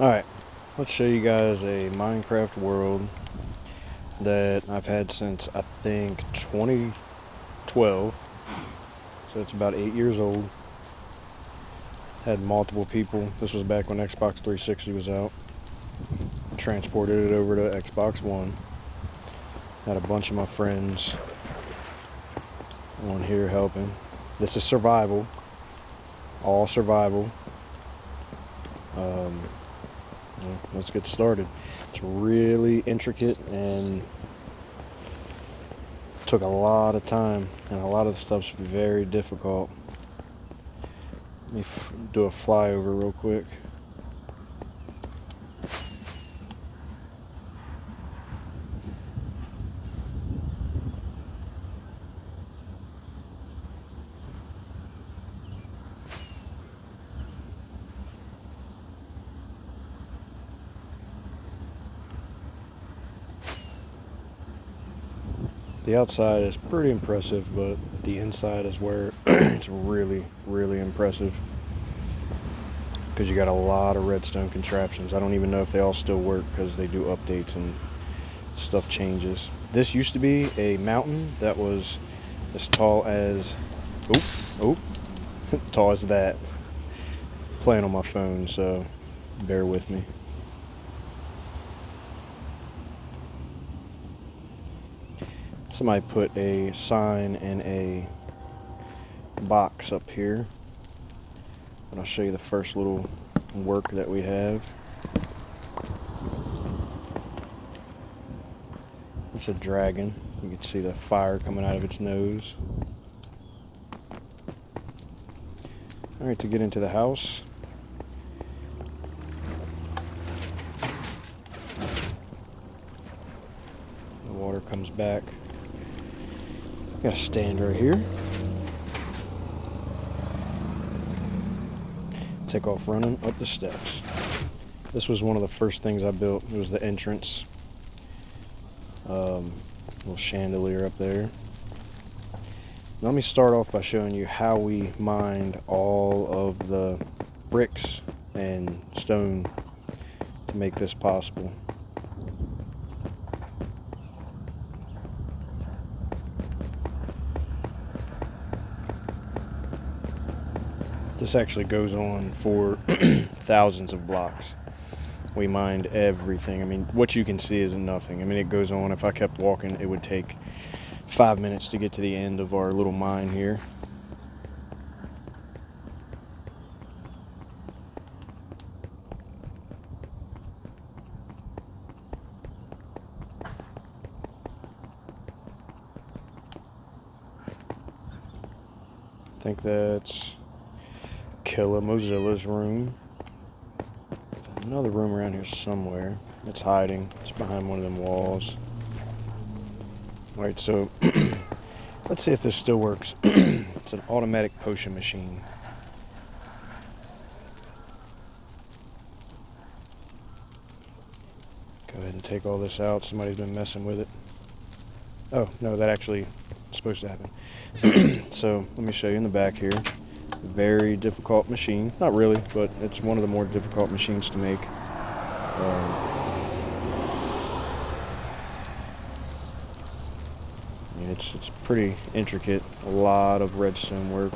Alright, let's show you guys a Minecraft world that I've had since I think 2012. So it's about 8 years old. Had multiple people. This was back when Xbox 360 was out. Transported it over to Xbox One. Had a bunch of my friends on here helping. This is survival. All survival. Let's get started. It's really intricate and took a lot of time, and a lot of the stuff's very difficult. Let me do a flyover real quick. The outside is pretty impressive, but the inside is where it's really, really impressive. Because you got a lot of redstone contraptions. I don't even know if they all still work because they do updates and stuff changes. This used to be a mountain that was as tall as, tall as that. Playing on my phone, so bear with me. Somebody put a sign in a box up here. And I'll show you the first little work that we have. It's a dragon. You can see the fire coming out of its nose. Alright, to get into the house, the water comes back. Got a stand right here. Take off running up the steps. This was one of the first things I built. It was the entrance. Little chandelier up there. Let me start off by showing you how we mined all of the bricks and stone to make this possible. This actually goes on for thousands of blocks. We mined everything. I mean, what you can see is nothing. I mean, it goes on. If I kept walking, it would take 5 minutes to get to the end of our little mine here. I think that's Killa Mozilla's room. There's another room around here somewhere. It's hiding. It's behind one of them walls. Alright, so let's see if this still works. It's an automatic potion machine. Go ahead and take all this out. Somebody's been messing with it. Oh, no, that actually is supposed to happen. So, let me show you in the back here. Very difficult machine. Not really, but it's one of the more difficult machines to make. I mean, it's pretty intricate. A lot of redstone work.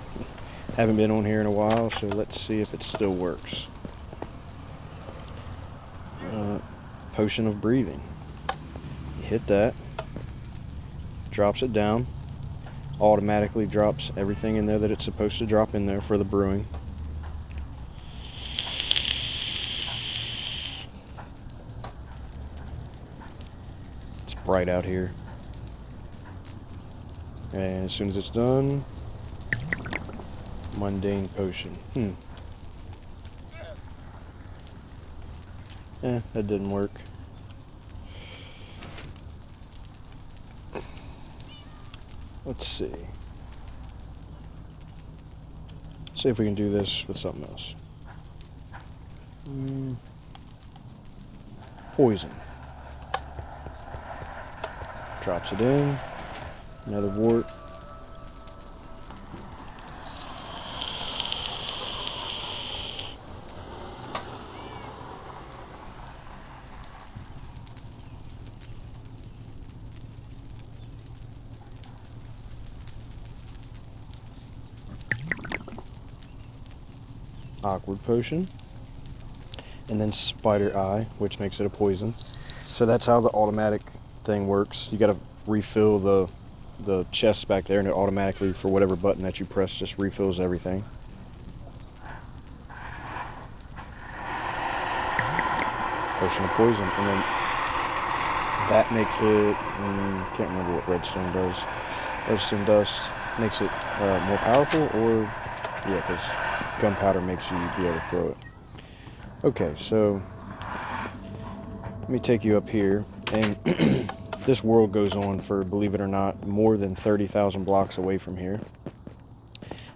Haven't been on here in a while, so let's see if it still works. Potion of breathing. You hit that. Drops it down. Automatically drops everything in there that it's supposed to drop in there for the brewing. It's bright out here. And as soon as it's done, mundane potion. That didn't work. Let's see. See if we can do this with something else. Poison. Drops it in. Another wart. awkward potion, and then spider eye, which makes it a poison. So that's how the automatic thing works. You got to refill the chests back there, and it automatically, for whatever button that you press, just refills everything. Potion of poison, and then that makes it, can't remember what redstone does. Redstone dust makes it more powerful, or, yeah, because gunpowder makes you be able to throw it. Okay, so let me take you up here, and this world goes on for, believe it or not, more than 30,000 blocks away from here.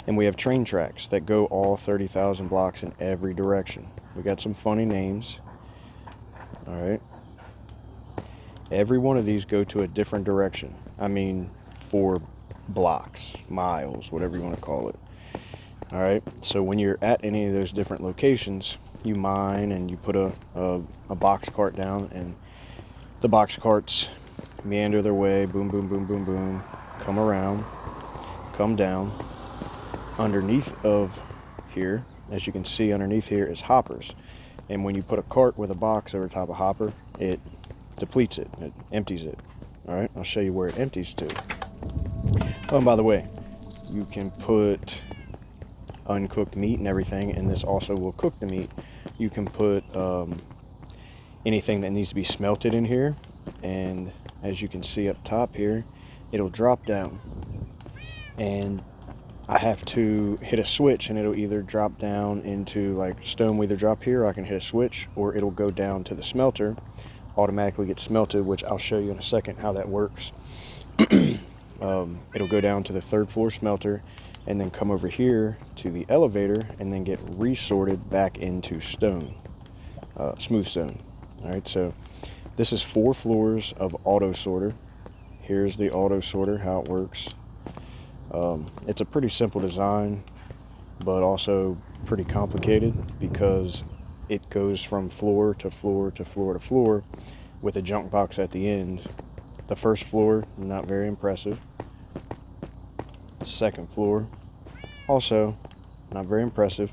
And we have train tracks that go all 30,000 blocks in every direction. We got some funny names. Alright. Every one of these go to a different direction. I mean, for blocks, miles, whatever you want to call it. Alright, so when you're at any of those different locations, you mine and you put a box cart down, and the box carts meander their way, boom, boom, boom, boom, boom, come around, come down. Underneath of here, as you can see, underneath here is hoppers. And when you put a cart with a box over top of hopper, it depletes it, it empties it. Alright, I'll show you where it empties to. Oh, and by the way, you can put uncooked meat and everything, and this also will cook the meat. You can put anything that needs to be smelted in here, and as you can see up top here, it'll drop down, and I have to hit a switch, and it'll either drop down into, like, stone will either drop here, or I can hit a switch, or it'll go down to the smelter, automatically get smelted, which I'll show you in a second how that works. It'll go down to the 3rd floor smelter, and then come over here to the elevator, and then get resorted back into stone, smooth stone. Alright, so this is 4 floors of auto sorter. Here's the auto sorter, how it works. It's a pretty simple design, but also pretty complicated, because it goes from floor to floor to floor to floor with a junk box at the end. The 1st floor, not very impressive. 2nd floor, also not very impressive.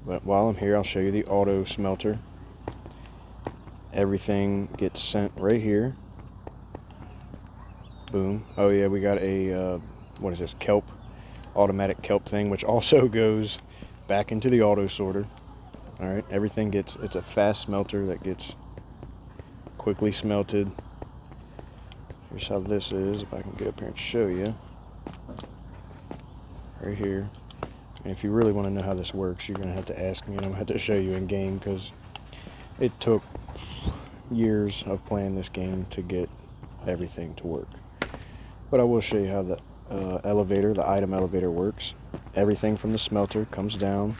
But while I'm here, I'll show you the auto smelter. Everything gets sent right here. Boom. Oh yeah, we got a what is this, kelp, automatic kelp thing, which also goes back into the auto sorter. All right, everything gets, it's a fast smelter that gets quickly smelted. Here's how this is, if I can get up here and show you. Right here. And if you really want to know how this works, you're going to have to ask me, and I'm going to have to show you in game, because it took years of playing this game to get everything to work. But I will show you how the elevator, the item elevator, works. Everything from the smelter comes down.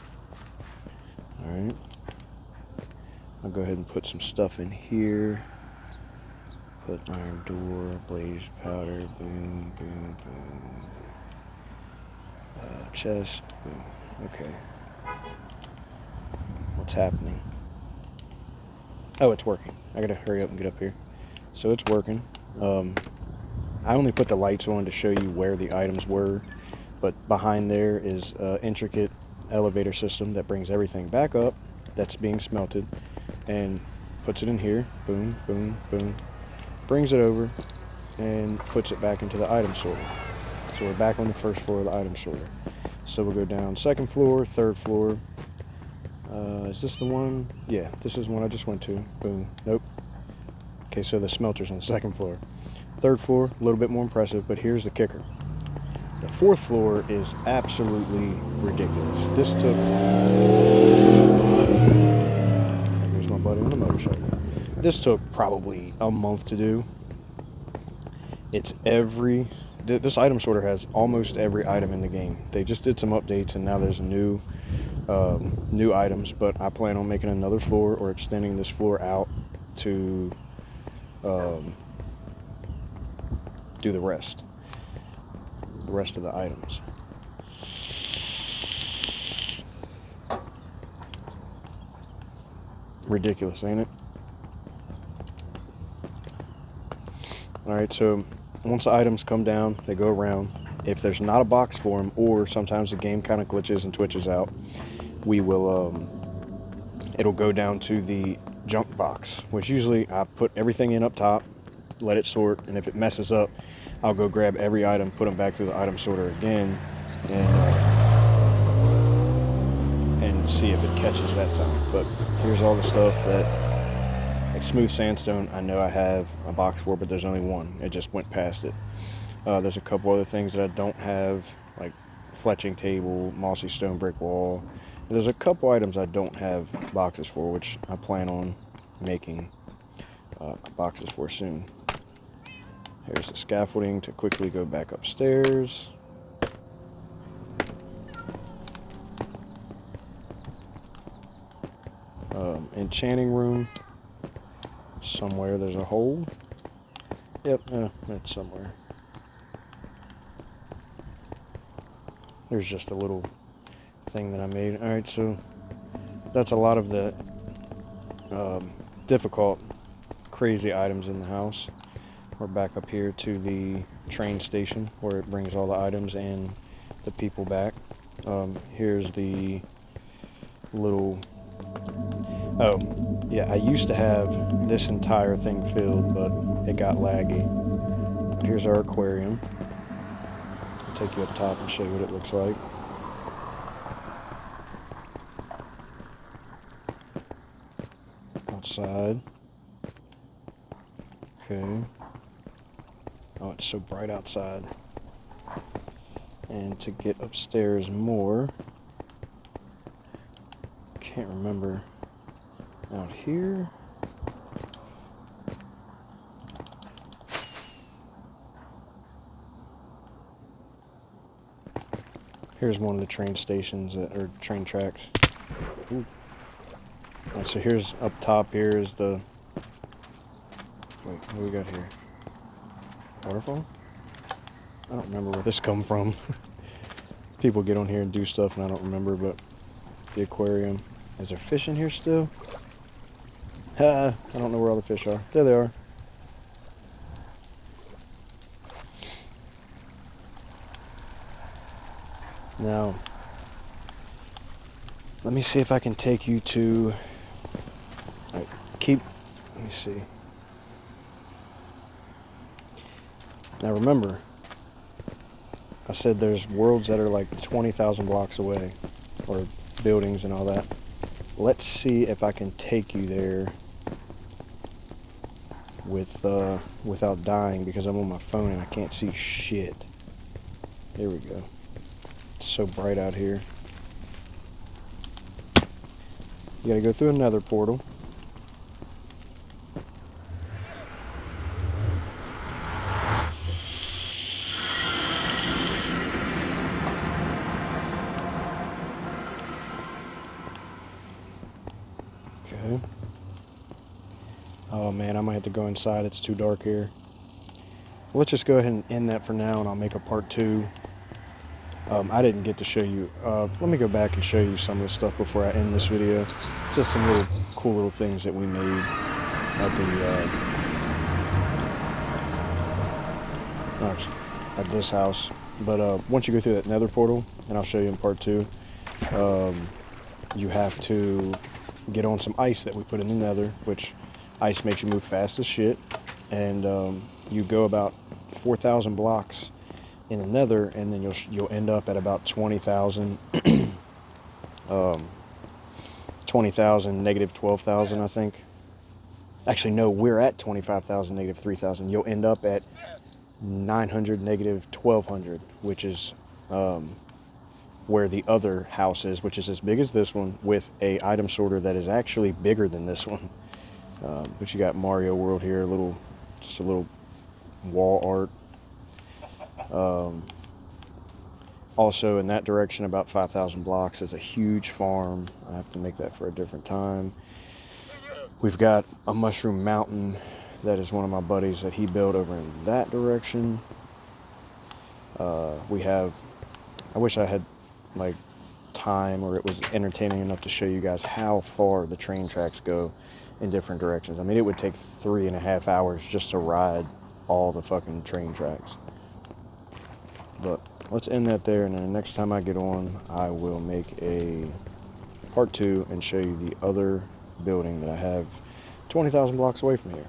Alright. I'll go ahead and put some stuff in here. Put iron door, blaze powder, boom, boom, boom. Chest, boom. Okay. What's happening? Oh, it's working. I gotta hurry up and get up here. So it's working. I only put the lights on to show you where the items were, but behind there is an intricate elevator system that brings everything back up that's being smelted and puts it in here. Boom, boom, boom. Brings it over and puts it back into the item sorter. So we're back on the 1st floor of the item sorter. So we'll go down 2nd floor, 3rd floor. Is this the one? Yeah, this is the one I just went to. Boom. Nope. Okay, so the smelter's on the 2nd floor. 3rd floor, a little bit more impressive, but here's the kicker. The 4th floor is absolutely ridiculous. This took... Here's my buddy on the motorcycle. This took probably a month to do. It's every... This item sorter has almost every item in the game. They just did some updates, and now there's new items, but I plan on making another floor or extending this floor out to do the rest of the items. Ridiculous, ain't it? Alright, so once the items come down, they go around. If there's not a box for them, or sometimes the game kind of glitches and twitches out, we will, it'll go down to the junk box, which usually I put everything in up top, let it sort, and if it messes up, I'll go grab every item, put them back through the item sorter again, and see if it catches that time. But here's all the stuff that, like smooth sandstone, I know I have a box for, but there's only one. It just went past it. There's a couple other things that I don't have, like fletching table, mossy stone brick wall. There's a couple items I don't have boxes for, which I plan on making boxes for soon. Here's the scaffolding to quickly go back upstairs. Enchanting room. Somewhere there's a hole. Yep, it's somewhere. There's just a little thing that I made. Alright, so that's a lot of the difficult, crazy items in the house. We're back up here to the train station where it brings all the items and the people back. Here's the little... Oh, yeah, I used to have this entire thing filled, but it got laggy. But here's our aquarium. I'll take you up top and show you what it looks like. Outside. Okay. Oh, it's so bright outside. And to get upstairs more, can't remember. Out here. Here's one of the train stations or train tracks. Ooh. Right, so here's up top here is the... Wait, what do we got here? Waterfall? I don't remember where this come from. People get on here and do stuff and I don't remember, but the aquarium. Is there fish in here still? I don't know where all the fish are. There they are. Now, let me see if I can take you to... All right, let me see. Now remember, I said there's worlds that are like 20,000 blocks away, or buildings and all that. Let's see if I can take you there without dying, because I'm on my phone and I can't see shit. Here we go. It's so bright out here. You gotta go through another portal. Okay. Oh man, I might have to go inside. It's too dark here. Well, let's just go ahead and end that for now, and I'll make a part 2. I didn't get to show you. Let me go back and show you some of the stuff before I end this video. Just some little cool little things that we made at this house. But once you go through that nether portal, and I'll show you in part 2, you have to get on some ice that we put in the nether, which ice makes you move fast as shit. And you go about 4,000 blocks in the nether, and then you'll end up at about 20,000, 20,000, negative 12,000, I think. Actually, no, we're at 25,000, negative 3,000. You'll end up at 900, negative 1,200, which is where the other house is, which is as big as this one, with a item sorter that is actually bigger than this one. But you got Mario World here, just a little wall art. Also in that direction, about 5,000 blocks, is a huge farm. I have to make that for a different time. We've got a mushroom mountain that is one of my buddies that he built over in that direction. I wish I had like time, or it was entertaining enough to show you guys how far the train tracks go in different directions. I mean, it would take 3.5 hours just to ride all the fucking train tracks. But let's end that there, and then next time I get on, I will make a part 2 and show you the other building that I have 20,000 blocks away from here.